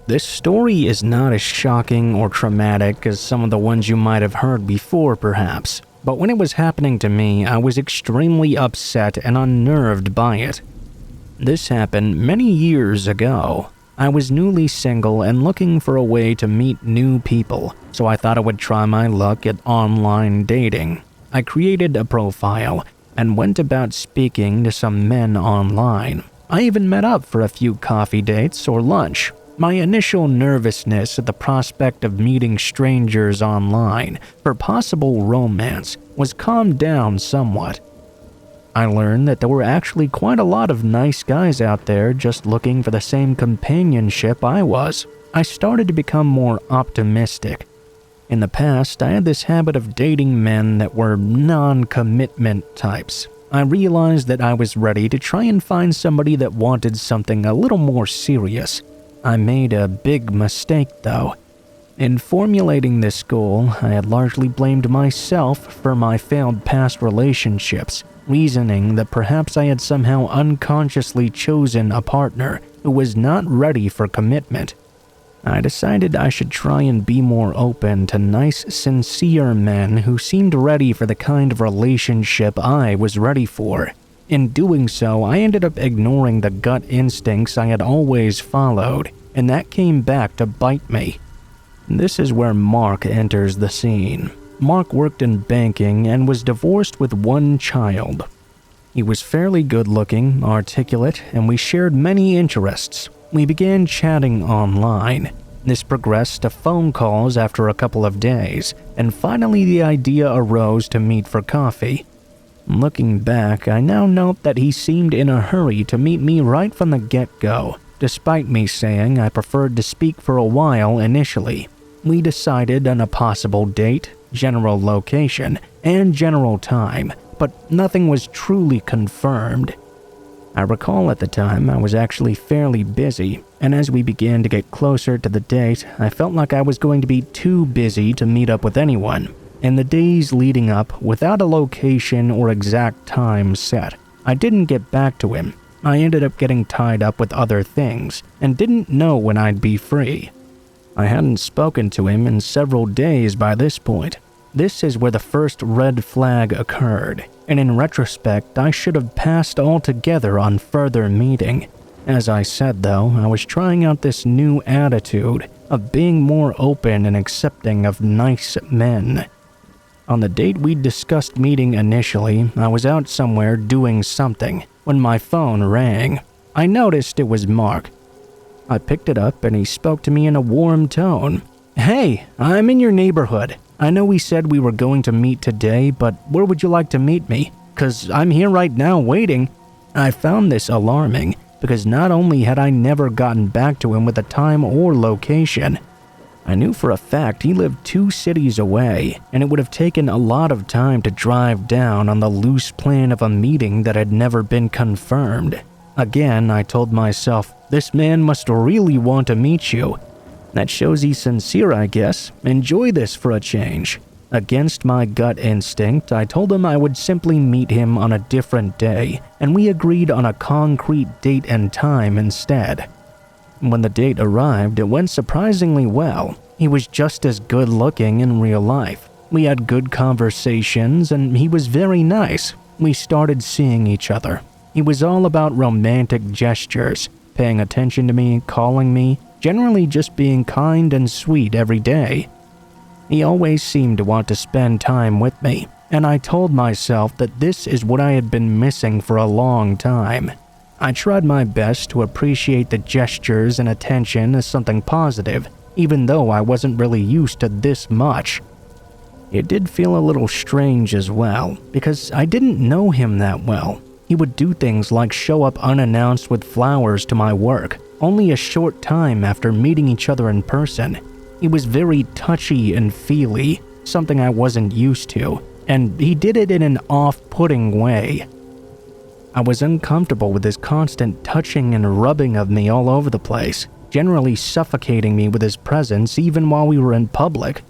This story is not as shocking or traumatic as some of the ones you might have heard before perhaps, but when it was happening to me, I was extremely upset and unnerved by it. This happened many years ago. I was newly single and looking for a way to meet new people, so I thought I would try my luck at online dating. I created a profile and went about speaking to some men online. I even met up for a few coffee dates or lunch. My initial nervousness at the prospect of meeting strangers online for possible romance was calmed down somewhat. I learned that there were actually quite a lot of nice guys out there just looking for the same companionship I was. I started to become more optimistic. In the past, I had this habit of dating men that were non-commitment types. I realized that I was ready to try and find somebody that wanted something a little more serious. I made a big mistake, though. In formulating this goal, I had largely blamed myself for my failed past relationships, reasoning that perhaps I had somehow unconsciously chosen a partner who was not ready for commitment. I decided I should try and be more open to nice, sincere men who seemed ready for the kind of relationship I was ready for. In doing so, I ended up ignoring the gut instincts I had always followed, and that came back to bite me. This is where Mark enters the scene. Mark worked in banking and was divorced with one child. He was fairly good-looking, articulate, and we shared many interests. We began chatting online. This progressed to phone calls after a couple of days, and finally the idea arose to meet for coffee. Looking back, I now note that he seemed in a hurry to meet me right from the get-go, despite me saying I preferred to speak for a while initially. We decided on a possible date, general location, and general time, but nothing was truly confirmed. I recall at the time I was actually fairly busy, and as we began to get closer to the date, I felt like I was going to be too busy to meet up with anyone. In the days leading up, without a location or exact time set, I didn't get back to him. I ended up getting tied up with other things, and didn't know when I'd be free. I hadn't spoken to him in several days by this point. This is where the first red flag occurred, and in retrospect, I should have passed altogether on further meeting. As I said though, I was trying out this new attitude of being more open and accepting of nice men. On the date we discussed meeting initially, I was out somewhere doing something when my phone rang. I noticed it was Mark. I picked it up and he spoke to me in a warm tone. "Hey, I'm in your neighborhood. I know we said we were going to meet today, but where would you like to meet me? 'Cause I'm here right now waiting." I found this alarming because not only had I never gotten back to him with a time or location, I knew for a fact he lived 2 cities away, and it would have taken a lot of time to drive down on the loose plan of a meeting that had never been confirmed. Again, I told myself, this man must really want to meet you. That shows he's sincere, I guess. Enjoy this for a change. Against my gut instinct, I told him I would simply meet him on a different day, and we agreed on a concrete date and time instead. When the date arrived, it went surprisingly well. He was just as good looking in real life. We had good conversations and he was very nice. We started seeing each other. He was all about romantic gestures, paying attention to me, calling me, generally just being kind and sweet every day. He always seemed to want to spend time with me, and I told myself that this is what I had been missing for a long time. I tried my best to appreciate the gestures and attention as something positive, even though I wasn't really used to this much. It did feel a little strange as well, because I didn't know him that well. He would do things like show up unannounced with flowers to my work, only a short time after meeting each other in person. He was very touchy and feely, something I wasn't used to, and he did it in an off-putting way. I was uncomfortable with his constant touching and rubbing of me all over the place, generally suffocating me with his presence even while we were in public.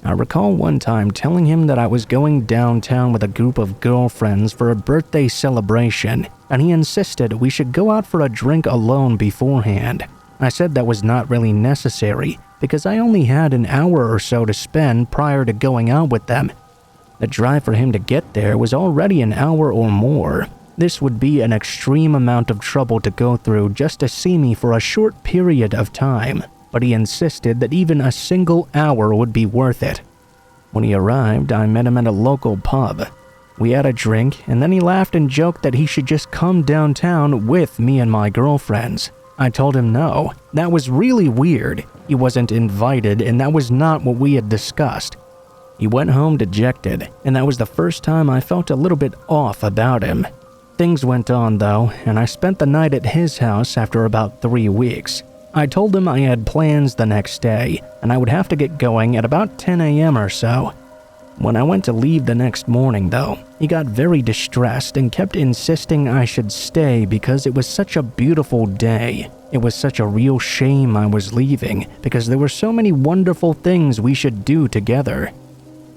I recall one time telling him that I was going downtown with a group of girlfriends for a birthday celebration, and he insisted we should go out for a drink alone beforehand. I said that was not really necessary because I only had an hour or so to spend prior to going out with them. The drive for him to get there was already an hour or more. This would be an extreme amount of trouble to go through just to see me for a short period of time, but he insisted that even a single hour would be worth it. When he arrived, I met him at a local pub. We had a drink, and then he laughed and joked that he should just come downtown with me and my girlfriends. I told him no. That was really weird. He wasn't invited, and that was not what we had discussed. He went home dejected, and that was the first time I felt a little bit off about him. Things went on though, and I spent the night at his house after about 3 weeks. I told him I had plans the next day, and I would have to get going at about 10 a.m. or so. When I went to leave the next morning though, he got very distressed and kept insisting I should stay because it was such a beautiful day. It was such a real shame I was leaving because there were so many wonderful things we should do together.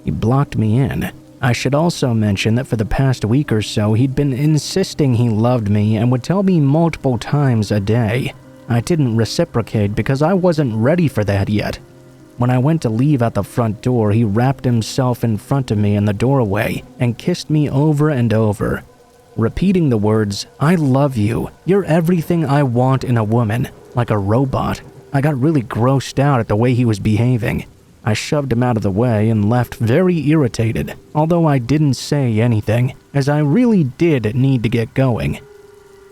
He blocked me in. I should also mention that for the past week or so, he'd been insisting he loved me and would tell me multiple times a day. I didn't reciprocate because I wasn't ready for that yet. When I went to leave out the front door, he wrapped himself in front of me in the doorway and kissed me over and over, repeating the words, "I love you, you're everything I want in a woman," like a robot. I got really grossed out at the way he was behaving. I shoved him out of the way and left very irritated, although I didn't say anything, as I really did need to get going.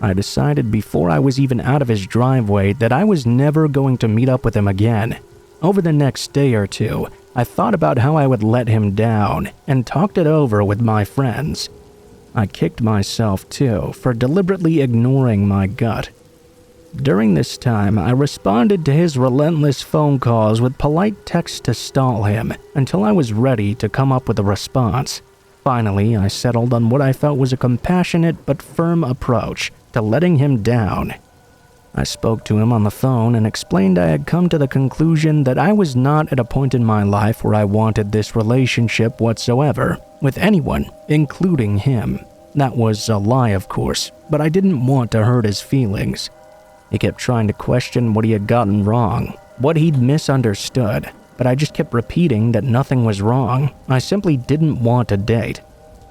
I decided before I was even out of his driveway that I was never going to meet up with him again. Over the next day or two, I thought about how I would let him down and talked it over with my friends. I kicked myself too for deliberately ignoring my gut. During this time, I responded to his relentless phone calls with polite texts to stall him until I was ready to come up with a response. Finally, I settled on what I felt was a compassionate but firm approach to letting him down. I spoke to him on the phone and explained I had come to the conclusion that I was not at a point in my life where I wanted this relationship whatsoever, with anyone, including him. That was a lie, of course, but I didn't want to hurt his feelings. He kept trying to question what he had gotten wrong, what he'd misunderstood, but I just kept repeating that nothing was wrong. I simply didn't want to date.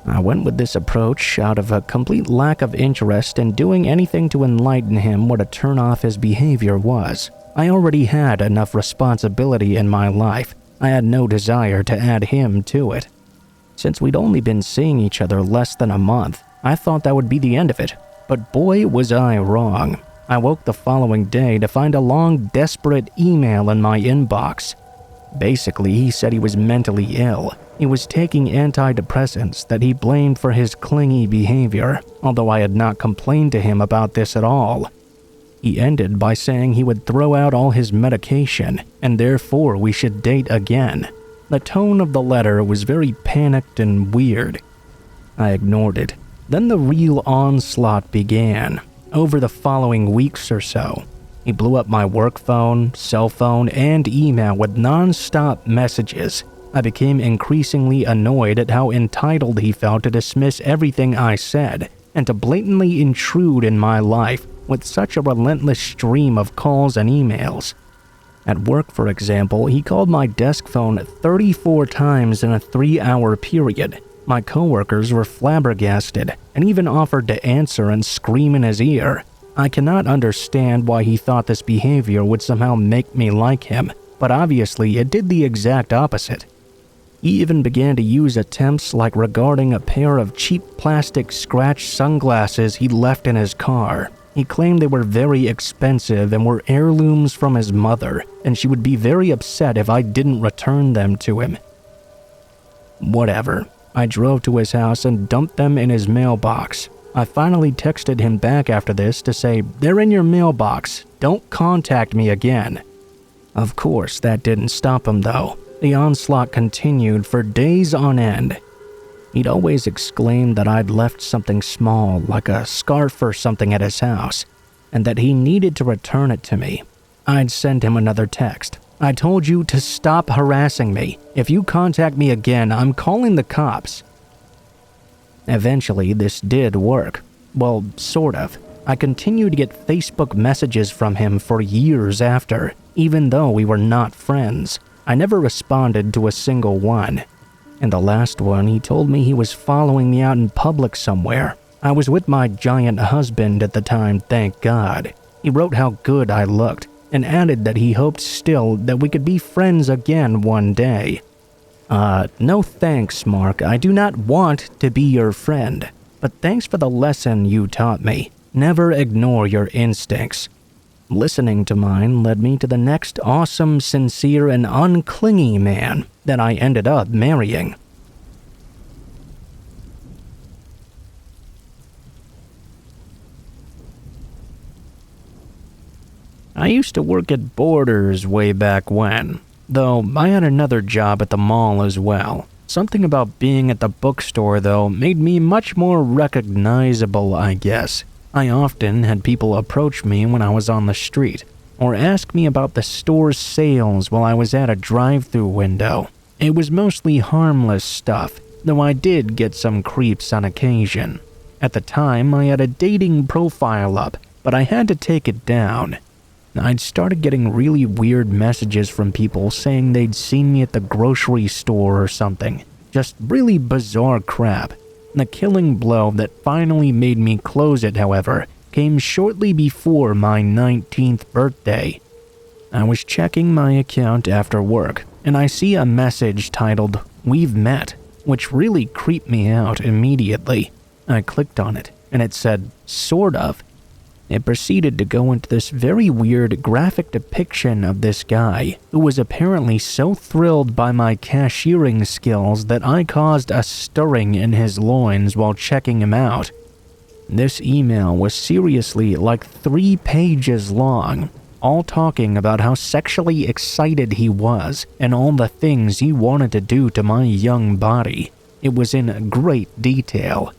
I went with this approach out of a complete lack of interest in doing anything to enlighten him what a turn-off his behavior was. I already had enough responsibility in my life. I had no desire to add him to it. Since we'd only been seeing each other less than a month, I thought that would be the end of it. But boy, was I wrong. I woke the following day to find a long, desperate email in my inbox. Basically, he said he was mentally ill. He was taking antidepressants that he blamed for his clingy behavior, although I had not complained to him about this at all. He ended by saying he would throw out all his medication, and therefore we should date again. The tone of the letter was very panicked and weird. I ignored it. Then the real onslaught began. Over the following weeks or so, he blew up my work phone, cell phone, and email with non-stop messages. I became increasingly annoyed at how entitled he felt to dismiss everything I said and to blatantly intrude in my life with such a relentless stream of calls and emails. At work, for example, he called my desk phone 34 times in a 3-hour period. My coworkers were flabbergasted and even offered to answer and scream in his ear. I cannot understand why he thought this behavior would somehow make me like him, but obviously it did the exact opposite. He even began to use attempts like regarding a pair of cheap plastic scratch sunglasses he'd left in his car. He claimed they were very expensive and were heirlooms from his mother, and she would be very upset if I didn't return them to him. Whatever. I drove to his house and dumped them in his mailbox. I finally texted him back after this to say, "They're in your mailbox. Don't contact me again." Of course, that didn't stop him though. The onslaught continued for days on end. He'd always exclaimed that I'd left something small, like a scarf or something at his house, and that he needed to return it to me. I'd send him another text. "I told you to stop harassing me. If you contact me again, I'm calling the cops." Eventually, this did work. Well, sort of. I continued to get Facebook messages from him for years after, even though we were not friends. I never responded to a single one. And the last one, he told me he was following me out in public somewhere. I was with my giant husband at the time, thank God. He wrote how good I looked, and added that he hoped still that we could be friends again one day. No thanks, Mark. I do not want to be your friend. But thanks for the lesson you taught me. Never ignore your instincts. Listening to mine led me to the next awesome, sincere, and unclingy man that I ended up marrying. I used to work at Borders way back when, though I had another job at the mall as well. Something about being at the bookstore, though, made me much more recognizable, I guess. I often had people approach me when I was on the street, or ask me about the store's sales while I was at a drive-thru window. It was mostly harmless stuff, though I did get some creeps on occasion. At the time, I had a dating profile up, but I had to take it down. I'd started getting really weird messages from people saying they'd seen me at the grocery store or something. Just really bizarre crap. The killing blow that finally made me close it, however, came shortly before my 19th birthday. I was checking my account after work, and I see a message titled, "We've met," which really creeped me out immediately. I clicked on it, and it said, "Sort of." It proceeded to go into this very weird graphic depiction of this guy, who was apparently so thrilled by my cashiering skills that I caused a stirring in his loins while checking him out. This email was seriously like 3 pages long, all talking about how sexually excited he was and all the things he wanted to do to my young body. It was in great detail.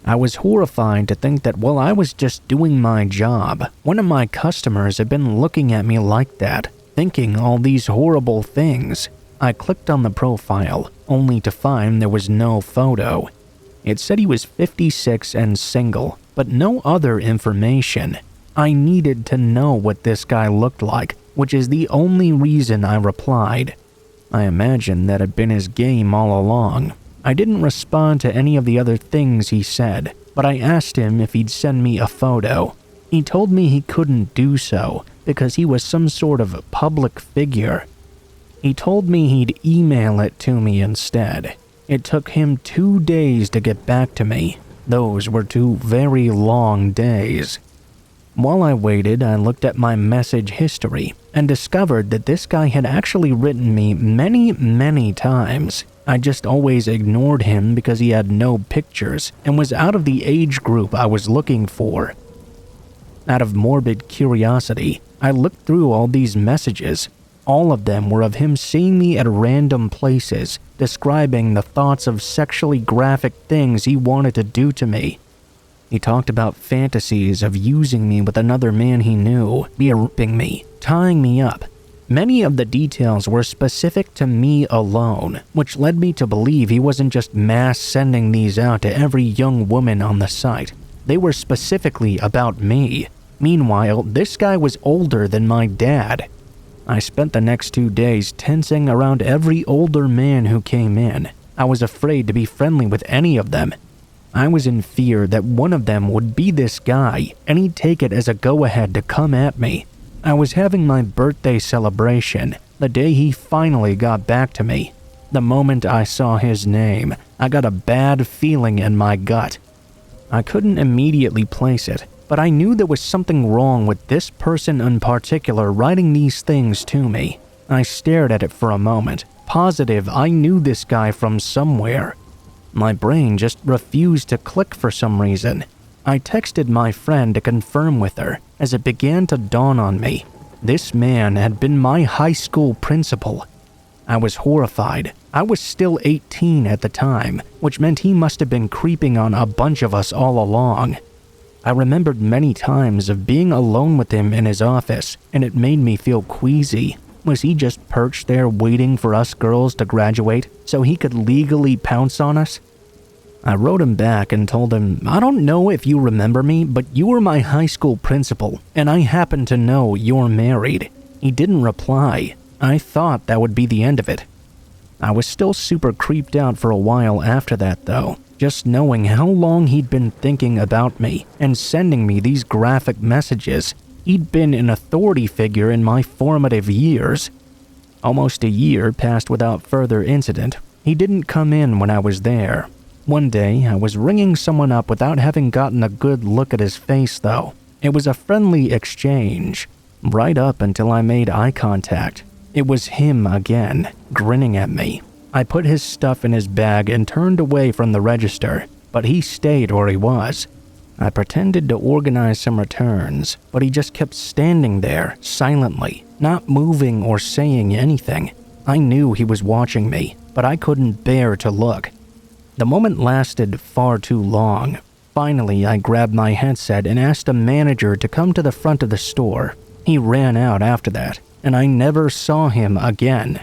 I was horrified to think that while I was just doing my job, one of my customers had been looking at me like that, thinking all these horrible things. I clicked on the profile, only to find there was no photo. It said he was 56 and single, but no other information. I needed to know what this guy looked like, which is the only reason I replied. I imagined that had been his game all along. I didn't respond to any of the other things he said, but I asked him if he'd send me a photo. He told me he couldn't do so because he was some sort of public figure. He told me he'd email it to me instead. It took him 2 days to get back to me. Those were 2 very long days. While I waited, I looked at my message history and discovered that this guy had actually written me many times. I just always ignored him because he had no pictures and was out of the age group I was looking for. Out of morbid curiosity, I looked through all these messages. All of them were of him seeing me at random places, describing the thoughts of sexually graphic things he wanted to do to me. He talked about fantasies of using me with another man he knew, raping me, tying me up. Many of the details were specific to me alone, which led me to believe he wasn't just mass sending these out to every young woman on the site. They were specifically about me. Meanwhile, this guy was older than my dad. I spent the next 2 days tensing around every older man who came in. I was afraid to be friendly with any of them. I was in fear that one of them would be this guy, and he'd take it as a go-ahead to come at me. I was having my birthday celebration, the day he finally got back to me. The moment I saw his name, I got a bad feeling in my gut. I couldn't immediately place it, but I knew there was something wrong with this person in particular writing these things to me. I stared at it for a moment, positive I knew this guy from somewhere. My brain just refused to click for some reason. I texted my friend to confirm with her as it began to dawn on me. This man had been my high school principal. I was horrified. I was still 18 at the time, which meant he must have been creeping on a bunch of us all along. I remembered many times of being alone with him in his office, and it made me feel queasy. Was he just perched there waiting for us girls to graduate so he could legally pounce on us? I wrote him back and told him, I don't know if you remember me, but you were my high school principal, and I happen to know you're married. He didn't reply. I thought that would be the end of it. I was still super creeped out for a while after that though, just knowing how long he'd been thinking about me and sending me these graphic messages. He'd been an authority figure in my formative years. Almost a year passed without further incident. He didn't come in when I was there. One day, I was ringing someone up without having gotten a good look at his face though. It was a friendly exchange, right up until I made eye contact. It was him again, grinning at me. I put his stuff in his bag and turned away from the register, but he stayed where he was. I pretended to organize some returns, but he just kept standing there, silently, not moving or saying anything. I knew he was watching me, but I couldn't bear to look. The moment lasted far too long. Finally, I grabbed my headset and asked a manager to come to the front of the store. He ran out after that, and I never saw him again.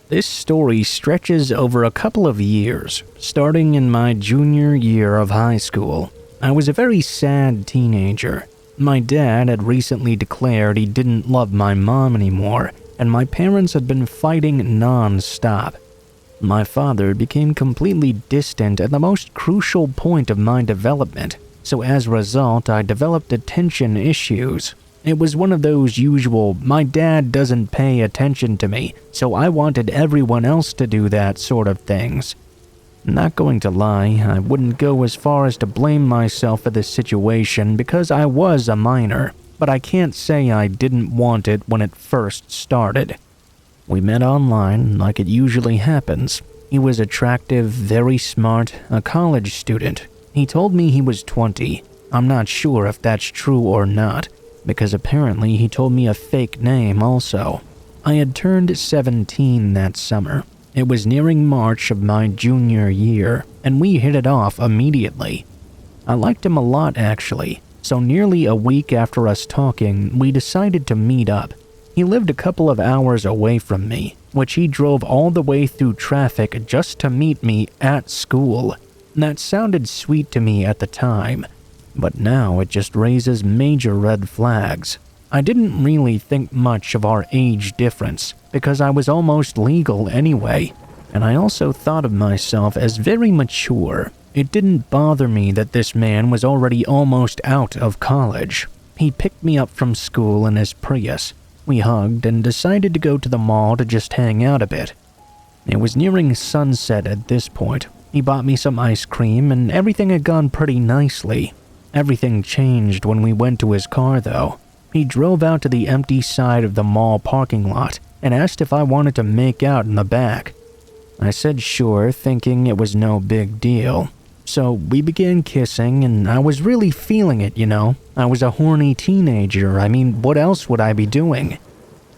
This story stretches over a couple of years, starting in my junior year of high school. I was a very sad teenager. My dad had recently declared he didn't love my mom anymore, and my parents had been fighting non-stop. My father became completely distant at the most crucial point of my development, so as a result, I developed attention issues. It was one of those usual, my dad doesn't pay attention to me, so I wanted everyone else to do that sort of things. Not going to lie, I wouldn't go as far as to blame myself for this situation because I was a minor, but I can't say I didn't want it when it first started. We met online, like it usually happens. He was attractive, very smart, a college student. He told me he was 20. I'm not sure if that's true or not, because apparently he told me a fake name also. I had turned 17 that summer. It was nearing March of my junior year, and we hit it off immediately. I liked him a lot actually, so nearly a week after us talking, we decided to meet up. He lived a couple of hours away from me, which he drove all the way through traffic just to meet me at school. That sounded sweet to me at the time, but now it just raises major red flags. I didn't really think much of our age difference, because I was almost legal anyway, and I also thought of myself as very mature. It didn't bother me that this man was already almost out of college. He picked me up from school in his Prius. We hugged and decided to go to the mall to just hang out a bit. It was nearing sunset at this point. He bought me some ice cream and everything had gone pretty nicely. Everything changed when we went to his car though. He drove out to the empty side of the mall parking lot and asked if I wanted to make out in the back. I said sure, thinking it was no big deal. So we began kissing and I was really feeling it, you know. I was a horny teenager. I mean, what else would I be doing?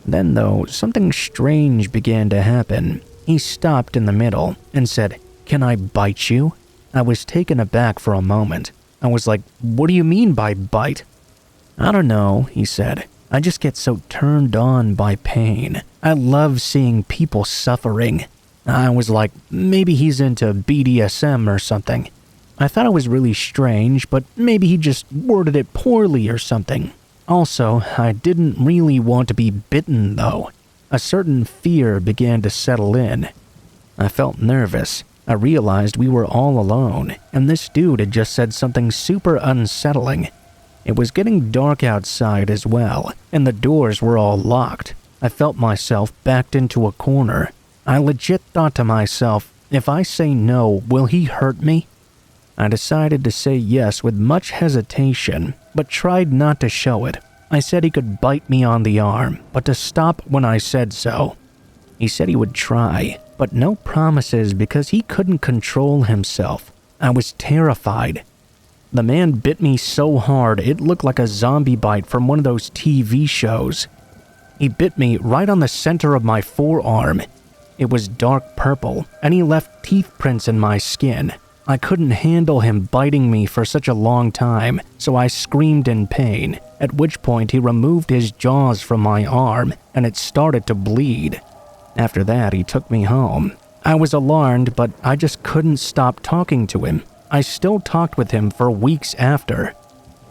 Then though, something strange began to happen. He stopped in the middle and said, "Can I bite you?" I was taken aback for a moment. I was like, "What do you mean by bite?" "I don't know," he said. "I just get so turned on by pain. I love seeing people suffering." I was like, maybe he's into BDSM or something. I thought it was really strange, but maybe he just worded it poorly or something. Also, I didn't really want to be bitten though. A certain fear began to settle in. I felt nervous. I realized we were all alone, and this dude had just said something super unsettling. It was getting dark outside as well, and the doors were all locked. I felt myself backed into a corner. I legit thought to myself, if I say no, will he hurt me? I decided to say yes with much hesitation, but tried not to show it. I said he could bite me on the arm, but to stop when I said so. He said he would try, but no promises because he couldn't control himself. I was terrified. The man bit me so hard it looked like a zombie bite from one of those TV shows. He bit me right on the center of my forearm. It was dark purple, and he left teeth prints in my skin. I couldn't handle him biting me for such a long time, so I screamed in pain, at which point he removed his jaws from my arm and it started to bleed. After that, he took me home. I was alarmed, but I just couldn't stop talking to him. I still talked with him for weeks after.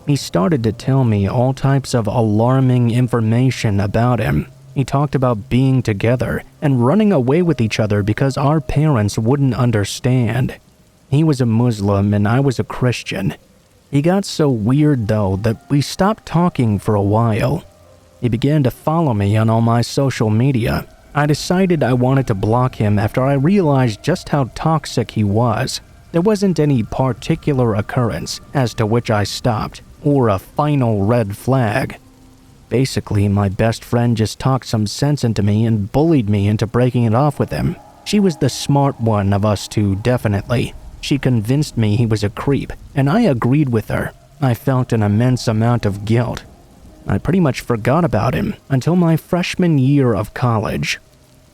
He started to tell me all types of alarming information about him. He talked about being together and running away with each other because our parents wouldn't understand. He was a Muslim and I was a Christian. He got so weird though that we stopped talking for a while. He began to follow me on all my social media. I decided I wanted to block him after I realized just how toxic he was. There wasn't any particular occurrence as to which I stopped, or a final red flag. Basically, my best friend just talked some sense into me and bullied me into breaking it off with him. She was the smart one of us two, definitely. She convinced me he was a creep, and I agreed with her. I felt an immense amount of guilt. I pretty much forgot about him until my freshman year of college.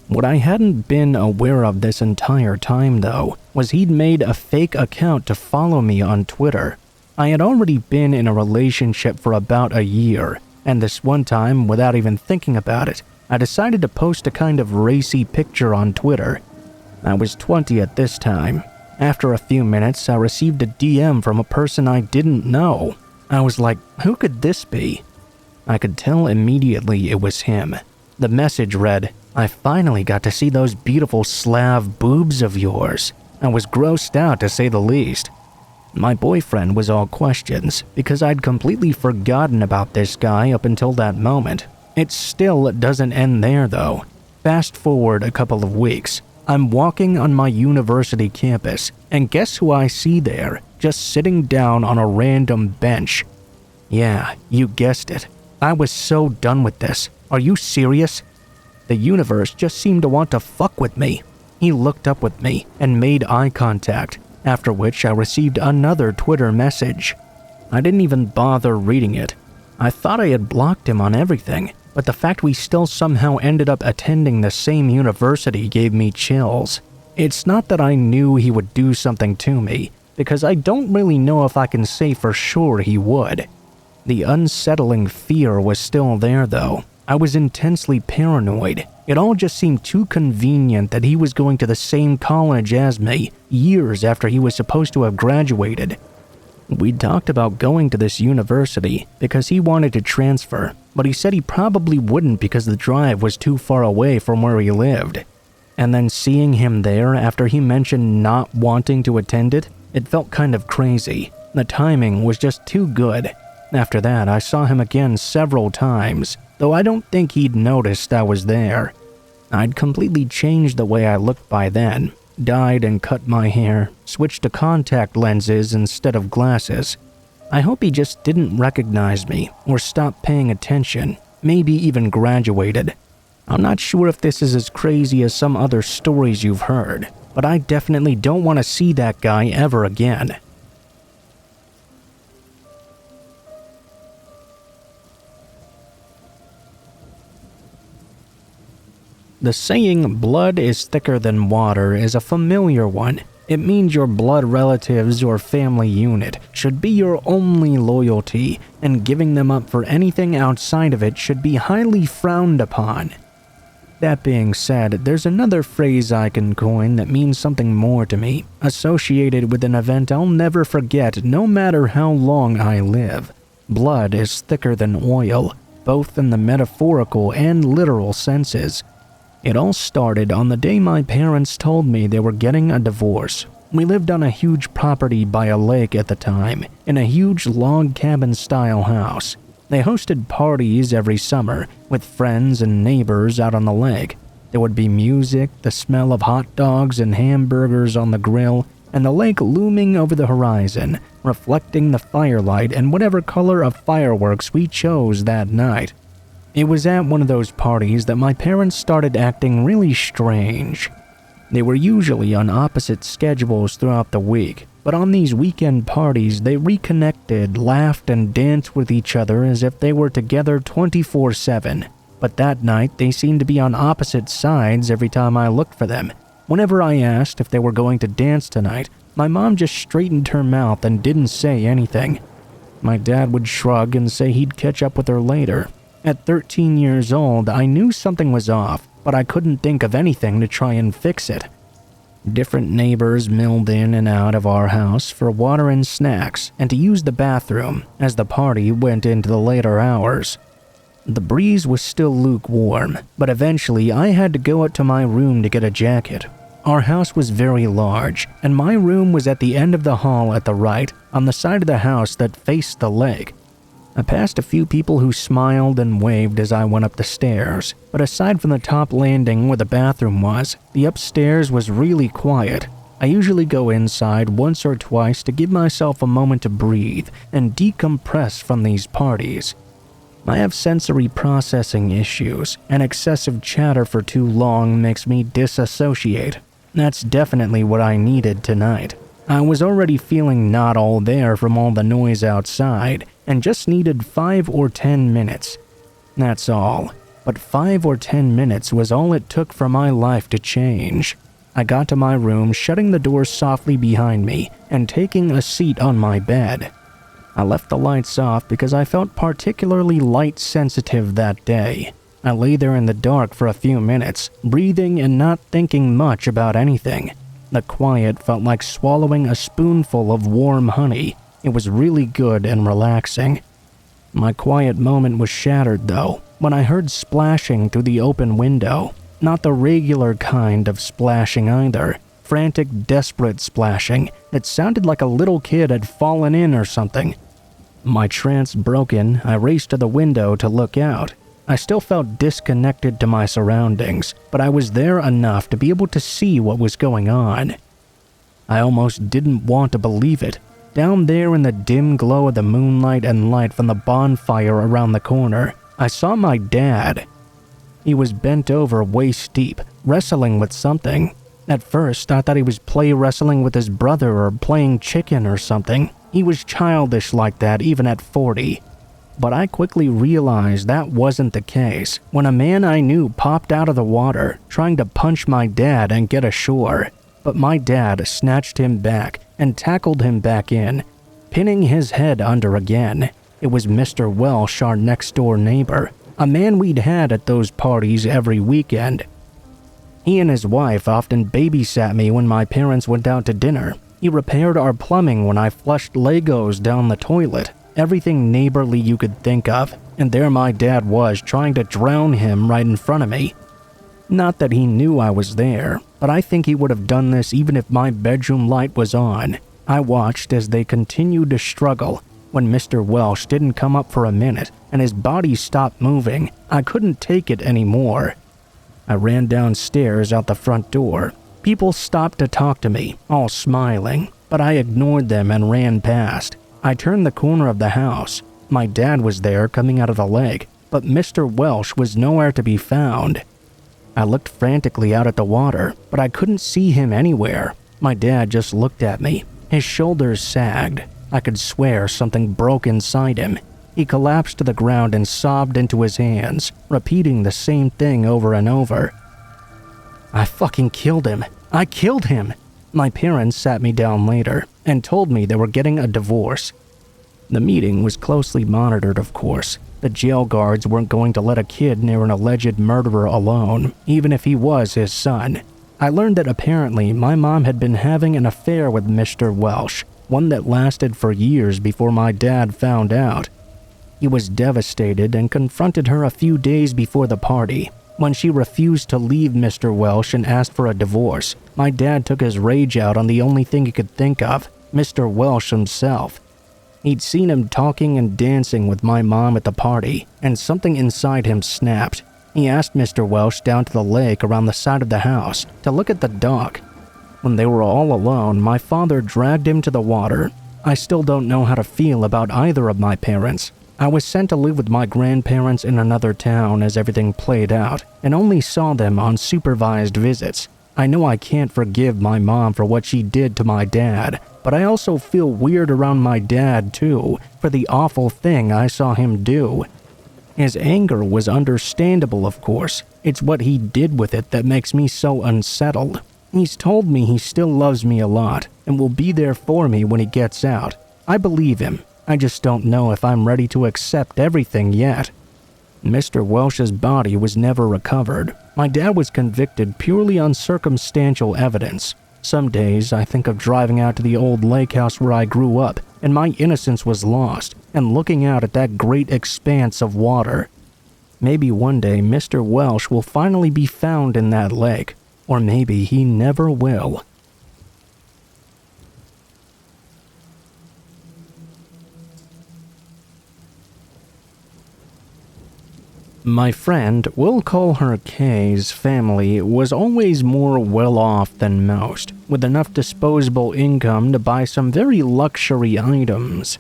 What I hadn't been aware of this entire time, though, was he'd made a fake account to follow me on Twitter. I had already been in a relationship for about a year, and this one time, without even thinking about it, I decided to post a kind of racy picture on Twitter. I was 20 at this time. After a few minutes, I received a DM from a person I didn't know. I was like, who could this be? I could tell immediately it was him. The message read, "I finally got to see those beautiful Slav boobs of yours." I was grossed out to say the least. My boyfriend was all questions because I'd completely forgotten about this guy up until that moment. It still doesn't end there though. Fast forward a couple of weeks. I'm walking on my university campus, and guess who I see there, just sitting down on a random bench? Yeah, you guessed it. I was so done with this. Are you serious? The universe just seemed to want to fuck with me. He looked up with me and made eye contact, after which I received another Twitter message. I didn't even bother reading it. I thought I had blocked him on everything, but the fact we still somehow ended up attending the same university gave me chills. It's not that I knew he would do something to me, because I don't really know if I can say for sure he would. The unsettling fear was still there though. I was intensely paranoid. It all just seemed too convenient that he was going to the same college as me, years after he was supposed to have graduated. We talked about going to this university because he wanted to transfer, but he said he probably wouldn't because the drive was too far away from where he lived. And then seeing him there after he mentioned not wanting to attend it, it felt kind of crazy. The timing was just too good. After that, I saw him again several times, though I don't think he'd noticed I was there. I'd completely changed the way I looked by then. Dyed and cut my hair, switched to contact lenses instead of glasses. I hope he just didn't recognize me or stop paying attention, maybe even graduated. I'm not sure if this is as crazy as some other stories you've heard, but I definitely don't want to see that guy ever again. The saying, blood is thicker than water, is a familiar one. It means your blood relatives or family unit should be your only loyalty, and giving them up for anything outside of it should be highly frowned upon. That being said, there's another phrase I can coin that means something more to me, associated with an event I'll never forget no matter how long I live. Blood is thicker than oil, both in the metaphorical and literal senses. It all started on the day my parents told me they were getting a divorce. We lived on a huge property by a lake at the time, in a huge log cabin-style house. They hosted parties every summer, with friends and neighbors out on the lake. There would be music, the smell of hot dogs and hamburgers on the grill, and the lake looming over the horizon, reflecting the firelight and whatever color of fireworks we chose that night. It was at one of those parties that my parents started acting really strange. They were usually on opposite schedules throughout the week, but on these weekend parties they reconnected, laughed, and danced with each other as if they were together 24/7. But that night they seemed to be on opposite sides every time I looked for them. Whenever I asked if they were going to dance tonight, My mom just straightened her mouth and didn't say anything. My dad would shrug and say he'd catch up with her later. At 13 years old, I knew something was off, but I couldn't think of anything to try and fix it. Different neighbors milled in and out of our house for water and snacks and to use the bathroom as the party went into the later hours. The breeze was still lukewarm, but eventually I had to go up to my room to get a jacket. Our house was very large, and my room was at the end of the hall at the right, on the side of the house that faced the lake. I passed a few people who smiled and waved as I went up the stairs, but aside from the top landing where the bathroom was, the upstairs was really quiet. I usually go inside once or twice to give myself a moment to breathe and decompress from these parties. I have sensory processing issues, and excessive chatter for too long makes me disassociate. That's definitely what I needed tonight. I was already feeling not all there from all the noise outside, and just needed 5 or 10 minutes. That's all. But 5 or 10 minutes was all it took for my life to change. I got to my room, shutting the door softly behind me, and taking a seat on my bed. I left the lights off because I felt particularly light-sensitive that day. I lay there in the dark for a few minutes, breathing and not thinking much about anything. The quiet felt like swallowing a spoonful of warm honey. It was really good and relaxing. My quiet moment was shattered, though, when I heard splashing through the open window. Not the regular kind of splashing either. Frantic, desperate splashing that sounded like a little kid had fallen in or something. My trance broken, I raced to the window to look out. I still felt disconnected to my surroundings, but I was there enough to be able to see what was going on. I almost didn't want to believe it. Down there in the dim glow of the moonlight and light from the bonfire around the corner, I saw my dad. He was bent over waist deep, wrestling with something. At first, I thought he was play wrestling with his brother or playing chicken or something. He was childish like that even at 40. But I quickly realized that wasn't the case when a man I knew popped out of the water, trying to punch my dad and get ashore. But my dad snatched him back and tackled him back in, pinning his head under again. It was Mr. Welsh, our next-door neighbor, a man we'd had at those parties every weekend. He and his wife often babysat me when my parents went out to dinner. He repaired our plumbing when I flushed Legos down the toilet. Everything neighborly you could think of, and there my dad was trying to drown him right in front of me. Not that he knew I was there, but I think he would have done this even if my bedroom light was on. I watched as they continued to struggle. When Mr. Welsh didn't come up for a minute and his body stopped moving, I couldn't take it anymore. I ran downstairs out the front door. People stopped to talk to me, all smiling, but I ignored them and ran past. I turned the corner of the house. My dad was there coming out of the lake, but Mr. Welsh was nowhere to be found. I looked frantically out at the water, but I couldn't see him anywhere. My dad just looked at me. His shoulders sagged. I could swear something broke inside him. He collapsed to the ground and sobbed into his hands, repeating the same thing over and over. I fucking killed him. I killed him. My parents sat me down later and told me they were getting a divorce. The meeting was closely monitored, of course. The jail guards weren't going to let a kid near an alleged murderer alone, even if he was his son. I learned that apparently my mom had been having an affair with Mr. Welsh, one that lasted for years before my dad found out. He was devastated and confronted her a few days before the party. When she refused to leave Mr. Welsh and asked for a divorce, my dad took his rage out on the only thing he could think of, Mr. Welsh himself. He'd seen him talking and dancing with my mom at the party, and something inside him snapped. He asked Mr. Welsh down to the lake around the side of the house to look at the dock. When they were all alone, my father dragged him to the water. I still don't know how to feel about either of my parents. I was sent to live with my grandparents in another town as everything played out, and only saw them on supervised visits. I know I can't forgive my mom for what she did to my dad, but I also feel weird around my dad too, for the awful thing I saw him do. His anger was understandable, of course. It's what he did with it that makes me so unsettled. He's told me he still loves me a lot and will be there for me when he gets out. I believe him. I just don't know if I'm ready to accept everything yet. Mr. Welsh's body was never recovered. My dad was convicted purely on circumstantial evidence. Some days I think of driving out to the old lake house where I grew up and my innocence was lost, and looking out at that great expanse of water. Maybe one day Mr. Welsh will finally be found in that lake, or maybe he never will. My friend, we'll call her Kay's family, was always more well-off than most, with enough disposable income to buy some very luxury items.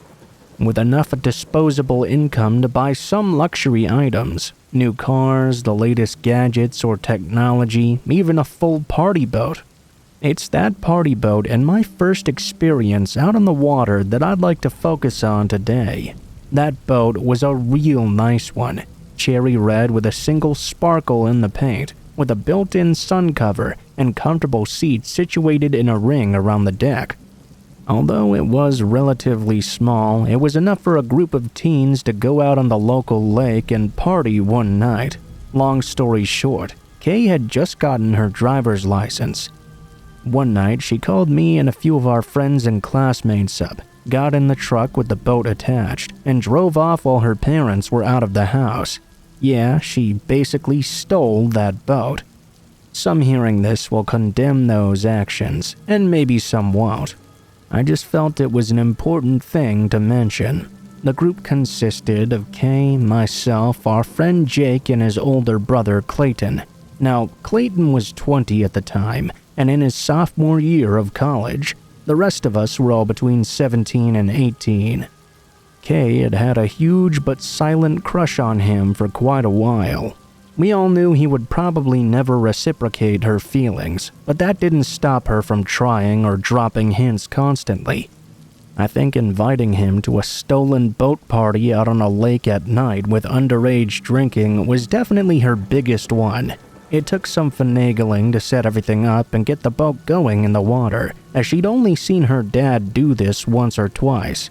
New cars, the latest gadgets or technology, even a full party boat. It's that party boat and my first experience out on the water that I'd like to focus on today. That boat was a real nice one. Cherry red with a single sparkle in the paint, with a built-in sun cover and comfortable seats situated in a ring around the deck. Although it was relatively small, it was enough for a group of teens to go out on the local lake and party one night. Long story short, Kay had just gotten her driver's license. One night, she called me and a few of our friends and classmates up, got in the truck with the boat attached, and drove off while her parents were out of the house. Yeah, she basically stole that boat. Some hearing this will condemn those actions, and maybe some won't. I just felt it was an important thing to mention. The group consisted of Kay, myself, our friend Jake, and his older brother Clayton. Now, Clayton was 20 at the time, and in his sophomore year of college. The rest of us were all between 17 and 18. Kay had had a huge but silent crush on him for quite a while. We all knew he would probably never reciprocate her feelings, but that didn't stop her from trying or dropping hints constantly. I think inviting him to a stolen boat party out on a lake at night with underage drinking was definitely her biggest one. It took some finagling to set everything up and get the boat going in the water, as she'd only seen her dad do this once or twice.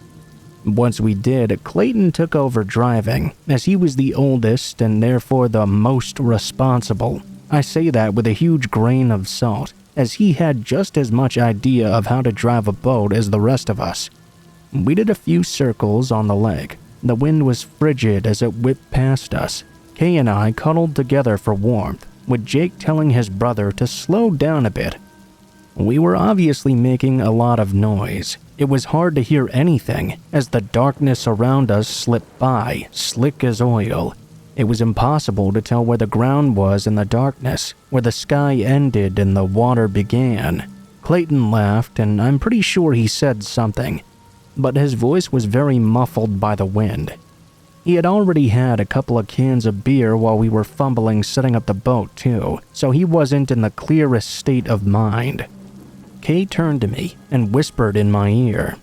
Once we did, Clayton took over driving, as he was the oldest and therefore the most responsible. I say that with a huge grain of salt, as he had just as much idea of how to drive a boat as the rest of us. We did a few circles on the lake. The wind was frigid as it whipped past us. Kay and I cuddled together for warmth, with Jake telling his brother to slow down a bit. We were obviously making a lot of noise. It was hard to hear anything, as the darkness around us slipped by, slick as oil. It was impossible to tell where the ground was in the darkness, where the sky ended and the water began. Clayton laughed, and I'm pretty sure he said something, but his voice was very muffled by the wind. He had already had a couple of cans of beer while we were fumbling setting up the boat too, so he wasn't in the clearest state of mind. Kay turned to me and whispered in my ear,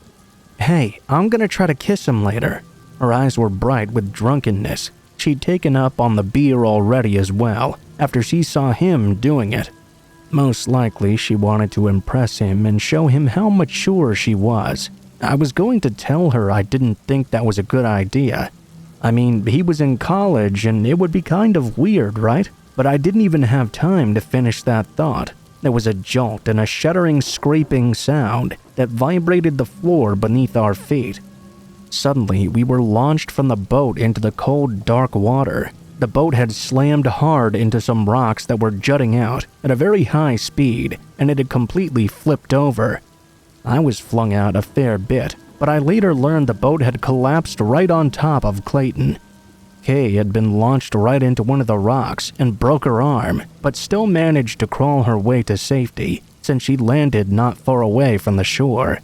"Hey, I'm gonna try to kiss him later." Her eyes were bright with drunkenness. She'd taken up on the beer already as well, after she saw him doing it. Most likely she wanted to impress him and show him how mature she was. I was going to tell her I didn't think that was a good idea. I mean, he was in college and it would be kind of weird, right? But I didn't even have time to finish that thought. There was a jolt and a shuddering scraping sound that vibrated the floor beneath our feet. Suddenly, we were launched from the boat into the cold, dark water. The boat had slammed hard into some rocks that were jutting out at a very high speed, and it had completely flipped over. I was flung out a fair bit, but I later learned the boat had collapsed right on top of Clayton. Kay had been launched right into one of the rocks and broke her arm, but still managed to crawl her way to safety, since she landed not far away from the shore.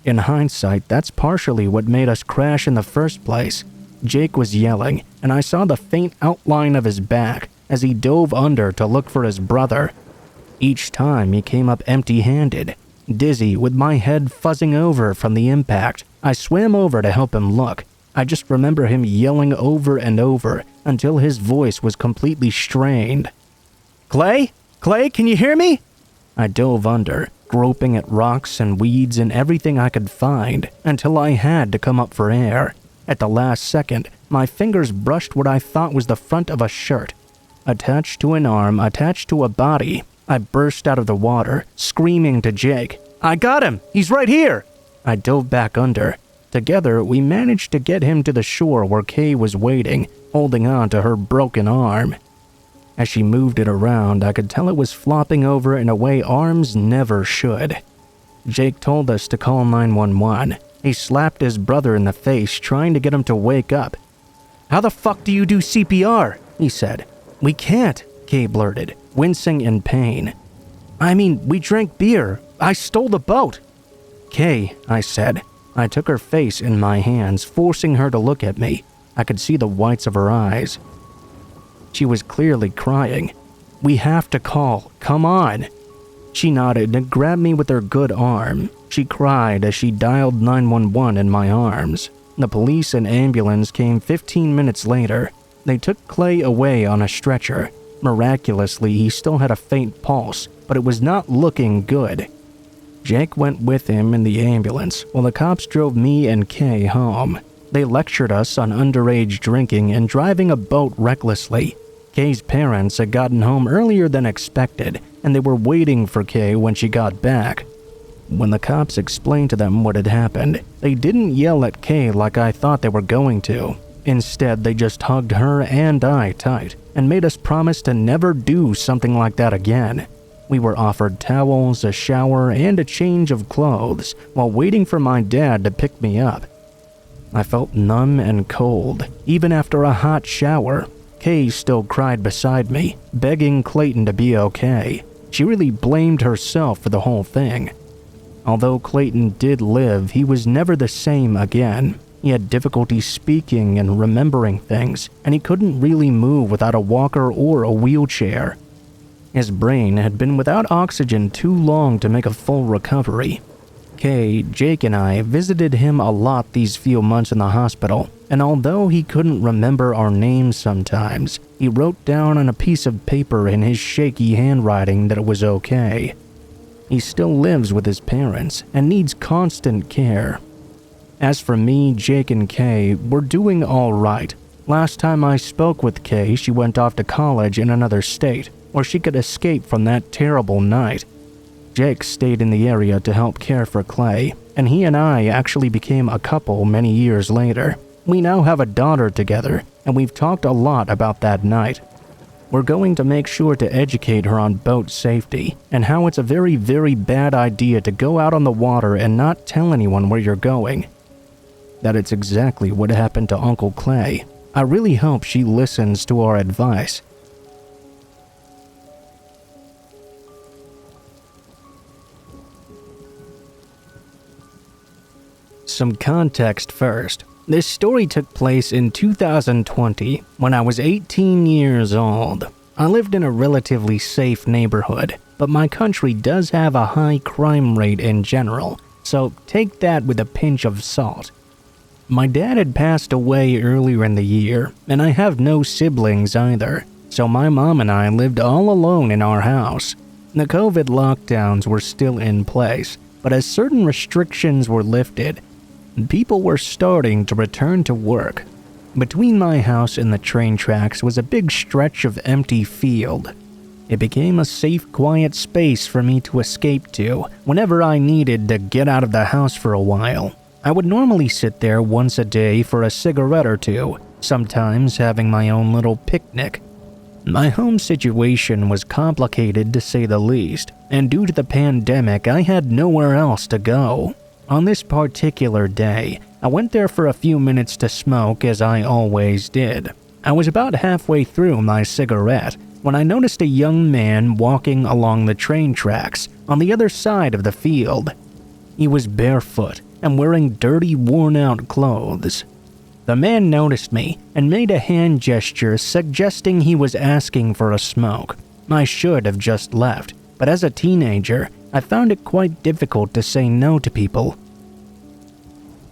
In hindsight, that's partially what made us crash in the first place. Jake was yelling, and I saw the faint outline of his back as he dove under to look for his brother. Each time he came up empty-handed. Dizzy, with my head fuzzing over from the impact, I swam over to help him look. I just remember him yelling over and over until his voice was completely strained. "Clay? Clay, can you hear me?" I dove under, groping at rocks and weeds and everything I could find until I had to come up for air. At the last second, my fingers brushed what I thought was the front of a shirt. Attached to an arm, attached to a body, I burst out of the water, screaming to Jake, "I got him! He's right here!" I dove back under. Together, we managed to get him to the shore where Kay was waiting, holding on to her broken arm. As she moved it around, I could tell it was flopping over in a way arms never should. Jake told us to call 911. He slapped his brother in the face, trying to get him to wake up. "How the fuck do you do CPR?" he said. "We can't," Kay blurted, wincing in pain. "I mean, we drank beer. I stole the boat." "Kay," I said. I took her face in my hands, forcing her to look at me. I could see the whites of her eyes. She was clearly crying. "We have to call. Come on." She nodded and grabbed me with her good arm. She cried as she dialed 911 in my arms. The police and ambulance came 15 minutes later. They took Clay away on a stretcher. Miraculously, he still had a faint pulse, but it was not looking good. Jake went with him in the ambulance while the cops drove me and Kay home. They lectured us on underage drinking and driving a boat recklessly. Kay's parents had gotten home earlier than expected, and they were waiting for Kay when she got back. When the cops explained to them what had happened, they didn't yell at Kay like I thought they were going to. Instead, they just hugged her and I tight and made us promise to never do something like that again. We were offered towels, a shower, and a change of clothes while waiting for my dad to pick me up. I felt numb and cold, even after a hot shower. Kay still cried beside me, begging Clayton to be okay. She really blamed herself for the whole thing. Although Clayton did live, he was never the same again. He had difficulty speaking and remembering things, and he couldn't really move without a walker or a wheelchair. His brain had been without oxygen too long to make a full recovery. Kay, Jake, and I visited him a lot these few months in the hospital, and although he couldn't remember our names sometimes, he wrote down on a piece of paper in his shaky handwriting that it was okay. He still lives with his parents and needs constant care. As for me, Jake, and Kay, we're doing all right. Last time I spoke with Kay, she went off to college in another state, where she could escape from that terrible night. Jake stayed in the area to help care for Clay, and he and I actually became a couple many years later. We now have a daughter together, and we've talked a lot about that night. We're going to make sure to educate her on boat safety and how it's a very, very bad idea to go out on the water and not tell anyone where you're going. That it's exactly what happened to Uncle Clay. I really hope she listens to our advice. Some context first. This story took place in 2020 when I was 18 years old. I lived in a relatively safe neighborhood, but my country does have a high crime rate in general, so take that with a pinch of salt. My dad had passed away earlier in the year, and I have no siblings either, so my mom and I lived all alone in our house. The COVID lockdowns were still in place, but as certain restrictions were lifted, people were starting to return to work. Between my house and the train tracks was a big stretch of empty field. It became a safe, quiet space for me to escape to whenever I needed to get out of the house for a while. I would normally sit there once a day for a cigarette or two, sometimes having my own little picnic. My home situation was complicated to say the least, and due to the pandemic, I had nowhere else to go. On this particular day, I went there for a few minutes to smoke, as I always did. I was about halfway through my cigarette when I noticed a young man walking along the train tracks on the other side of the field. He was barefoot and wearing dirty, worn-out clothes. The man noticed me and made a hand gesture suggesting he was asking for a smoke. I should have just left, but as a teenager, I found it quite difficult to say no to people.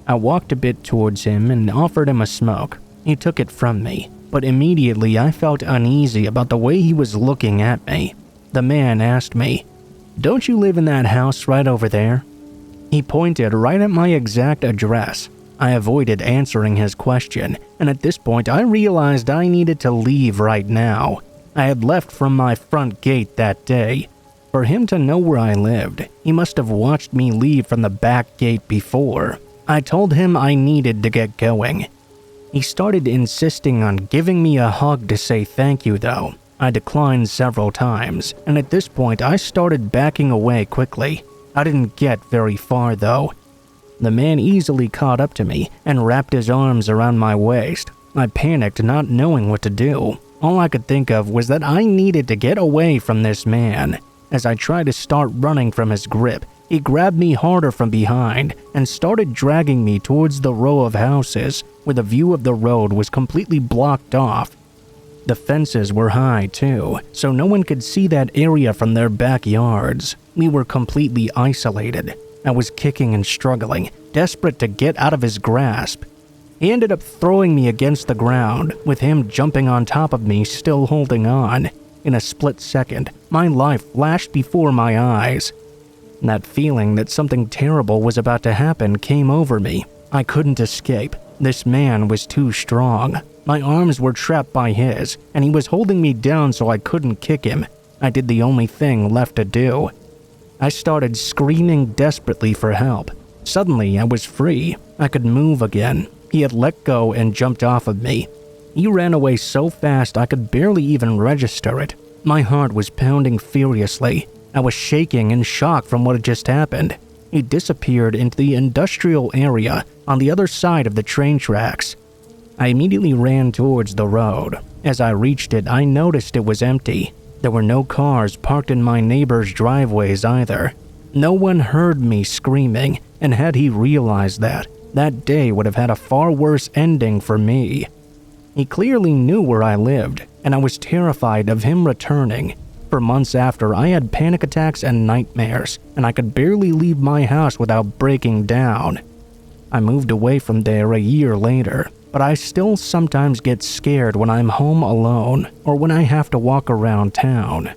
I walked a bit towards him and offered him a smoke. He took it from me, but immediately I felt uneasy about the way he was looking at me. The man asked me, "Don't you live in that house right over there?" He pointed right at my exact address. I avoided answering his question, and at this point I realized I needed to leave right now. I had left from my front gate that day. For him to know where I lived, he must have watched me leave from the back gate before. I told him I needed to get going. He started insisting on giving me a hug to say thank you though. I declined several times, and at this point I started backing away quickly. I didn't get very far though. The man easily caught up to me and wrapped his arms around my waist. I panicked, not knowing what to do. All I could think of was that I needed to get away from this man. As I tried to start running from his grip, he grabbed me harder from behind and started dragging me towards the row of houses where the view of the road was completely blocked off. The fences were high too, so no one could see that area from their backyards. We were completely isolated. I was kicking and struggling, desperate to get out of his grasp. He ended up throwing me against the ground, with him jumping on top of me, still holding on. In a split second, my life flashed before my eyes. That feeling that something terrible was about to happen came over me. I couldn't escape. This man was too strong. My arms were trapped by his, and he was holding me down so I couldn't kick him. I did the only thing left to do. I started screaming desperately for help. Suddenly, I was free. I could move again. He had let go and jumped off of me. He ran away so fast I could barely even register it. My heart was pounding furiously. I was shaking in shock from what had just happened. He disappeared into the industrial area on the other side of the train tracks. I immediately ran towards the road. As I reached it, I noticed it was empty. There were no cars parked in my neighbor's driveways either. No one heard me screaming, and had he realized that, that day would have had a far worse ending for me. He clearly knew where I lived, and I was terrified of him returning. For months after, I had panic attacks and nightmares, and I could barely leave my house without breaking down. I moved away from there a year later, but I still sometimes get scared when I'm home alone or when I have to walk around town.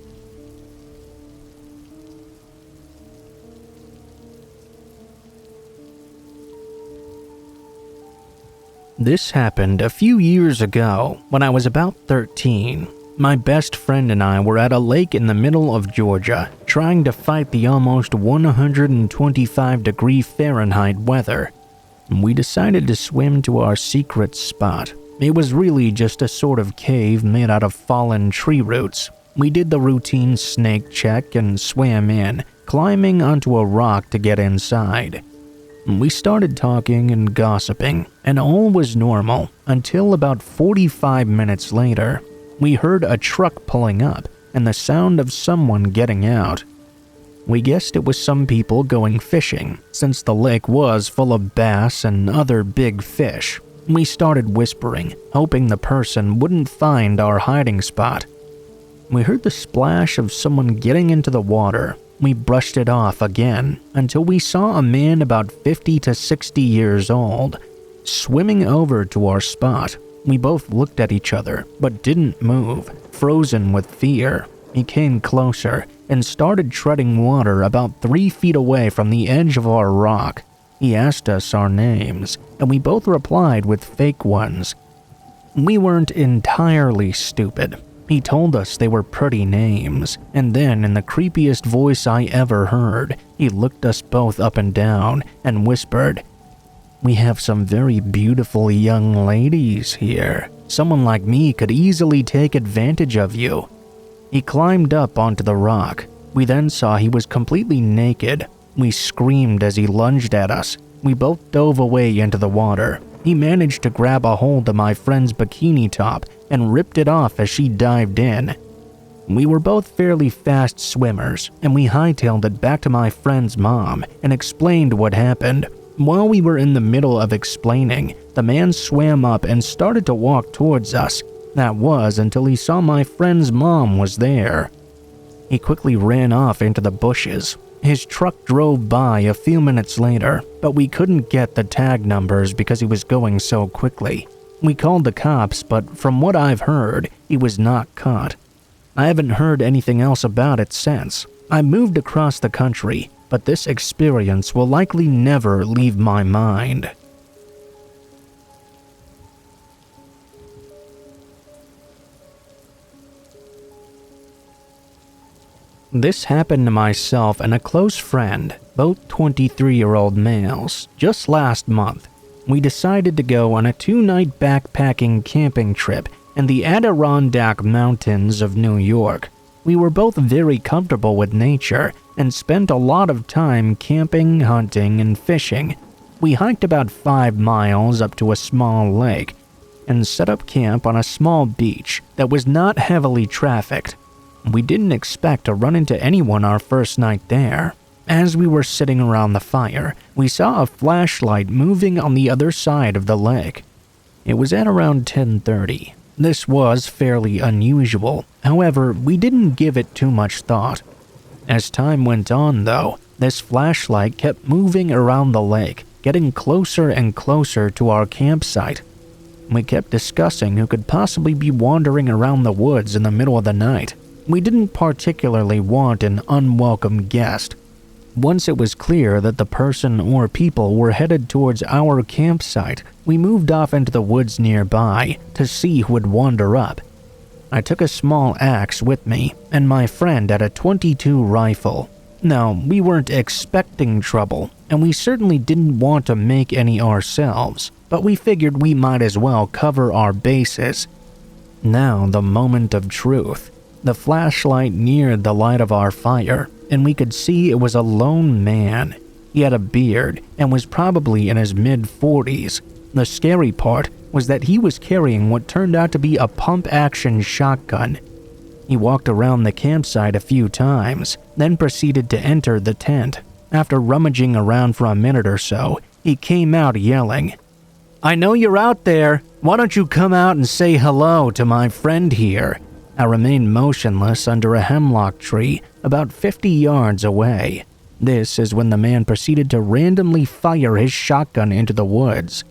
This happened a few years ago when I was about 13. My best friend and I were at a lake in the middle of Georgia, trying to fight the almost 125-degree Fahrenheit weather. We decided to swim to our secret spot. It was really just a sort of cave made out of fallen tree roots. We did the routine snake check and swam in, climbing onto a rock to get inside. We started talking and gossiping, and all was normal until about 45 minutes later. We heard a truck pulling up and the sound of someone getting out. We guessed it was some people going fishing, since the lake was full of bass and other big fish. We started whispering, hoping the person wouldn't find our hiding spot. We heard the splash of someone getting into the water. We brushed it off again until we saw a man about 50 to 60 years old swimming over to our spot. We both looked at each other, but didn't move, frozen with fear. He came closer and started treading water about 3 feet away from the edge of our rock. He asked us our names, and we both replied with fake ones. We weren't entirely stupid. He told us they were pretty names, and then in the creepiest voice I ever heard, he looked us both up and down and whispered, "We have some very beautiful young ladies here. Someone like me could easily take advantage of you." He climbed up onto the rock. We then saw he was completely naked. We screamed as he lunged at us. We both dove away into the water. He managed to grab a hold of my friend's bikini top and ripped it off as she dived in. We were both fairly fast swimmers, and we hightailed it back to my friend's mom and explained what happened. While we were in the middle of explaining, the man swam up and started to walk towards us. That was until he saw my friend's mom was there. He quickly ran off into the bushes. His truck drove by a few minutes later, but we couldn't get the tag numbers because he was going so quickly. We called the cops, but from what I've heard, he was not caught. I haven't heard anything else about it since. I moved across the country, but this experience will likely never leave my mind. This happened to myself and a close friend, both 23-year-old males, just last month. We decided to go on a 2-night backpacking camping trip in the Adirondack Mountains of New York. We were both very comfortable with nature and spent a lot of time camping, hunting, and fishing. We hiked about 5 miles up to a small lake and set up camp on a small beach that was not heavily trafficked. We didn't expect to run into anyone our first night there. As we were sitting around the fire, we saw a flashlight moving on the other side of the lake. It was at around 10:30. This was fairly unusual. However, we didn't give it too much thought. As time went on, though, this flashlight kept moving around the lake, getting closer and closer to our campsite. We kept discussing who could possibly be wandering around the woods in the middle of the night. We didn't particularly want an unwelcome guest. Once it was clear that the person or people were headed towards our campsite, we moved off into the woods nearby to see who would wander up. I took a small axe with me, and my friend had a .22 rifle. Now, we weren't expecting trouble, and we certainly didn't want to make any ourselves, but we figured we might as well cover our bases. Now, the moment of truth. The flashlight neared the light of our fire, and we could see it was a lone man. He had a beard and was probably in his mid-40s. The scary part was that he was carrying what turned out to be a pump-action shotgun. He walked around the campsite a few times, then proceeded to enter the tent. After rummaging around for a minute or so, he came out yelling, "I know you're out there. Why don't you come out and say hello to my friend here?" I remained motionless under a hemlock tree about 50 yards away. This is when the man proceeded to randomly fire his shotgun into the woods.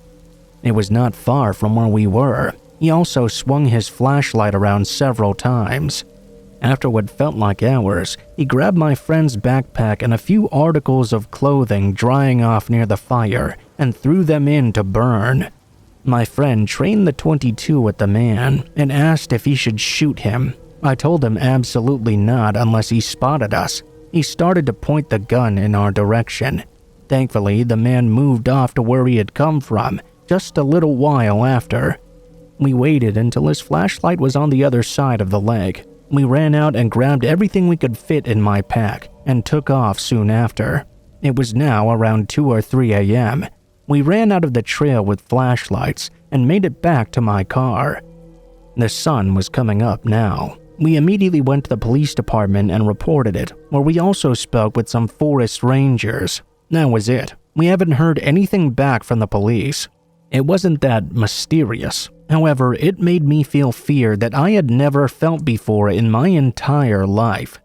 It was not far from where we were. He also swung his flashlight around several times. After what felt like hours, he grabbed my friend's backpack and a few articles of clothing drying off near the fire and threw them in to burn. My friend trained the .22 at the man and asked if he should shoot him. I told him absolutely not unless he spotted us. He started to point the gun in our direction. Thankfully, the man moved off to where he had come from just a little while after. We waited until his flashlight was on the other side of the lake. We ran out and grabbed everything we could fit in my pack and took off soon after. It was now around 2 or 3 a.m. We ran out of the trail with flashlights and made it back to my car. The sun was coming up now. We immediately went to the police department and reported it, where we also spoke with some forest rangers. That was it. We haven't heard anything back from the police. It wasn't that mysterious. However, it made me feel fear that I had never felt before in my entire life.